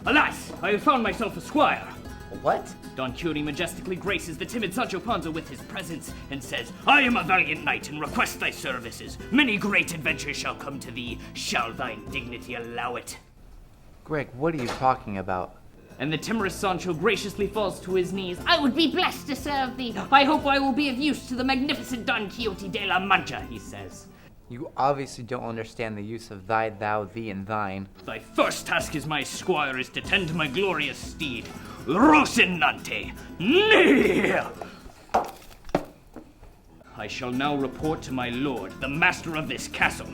Alas, I have found myself a squire. What? Don Quixote majestically graces the timid Sancho Panza with his presence and says, I am a valiant knight and request thy services. Many great adventures shall come to thee. Shall thine dignity allow it? Greg, what are you talking about? And the timorous Sancho graciously falls to his knees. I would be blessed to serve thee. I hope I will be of use to the magnificent Don Quixote de la Mancha, he says. You obviously don't understand the use of thy, thou, thee, and thine. Thy first task as my squire is to tend to my glorious steed, Rocinante. Nay! I shall now report to my lord, the master of this castle.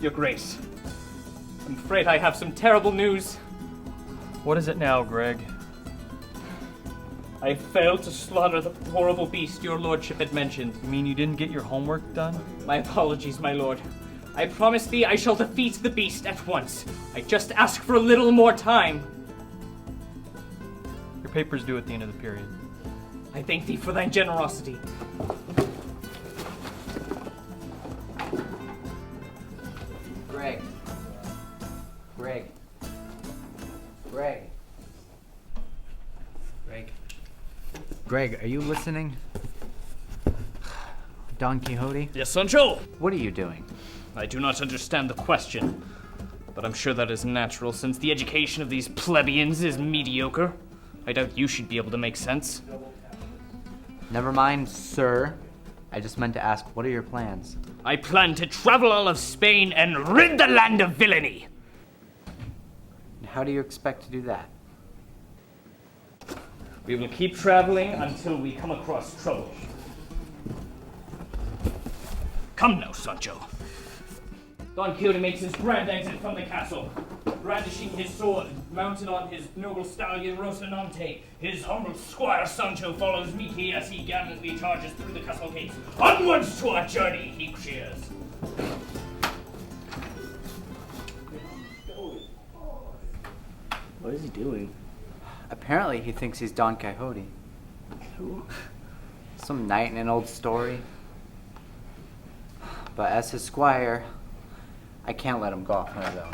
Your Grace, I'm afraid I have some terrible news. What is it now, Greg? I failed to slaughter the horrible beast your lordship had mentioned. You mean you didn't get your homework done? My apologies, my lord. I promise thee I shall defeat the beast at once. I just ask for a little more time. Your paper's due at the end of the period. I thank thee for thy generosity. Greg. Greg. Greg. Greg. Greg, are you listening? Don Quixote? Yes, Sancho? What are you doing? I do not understand the question, but I'm sure that is natural since the education of these plebeians is mediocre. I doubt you should be able to make sense. Never mind, sir. I just meant to ask, what are your plans? I plan to travel all of Spain and rid the land of villainy. And how do you expect to do that? We will keep traveling until we come across trouble. Come now, Sancho. Don Quixote makes his grand exit from the castle, brandishing his sword, mounted on his noble stallion Rocinante. His humble squire Sancho follows meekly as he gallantly charges through the castle gates. Onwards to our journey, he cheers. What is he doing? Apparently he thinks he's Don Quixote. Who? Some knight in an old story. But as his squire, I can't let him go off on his own.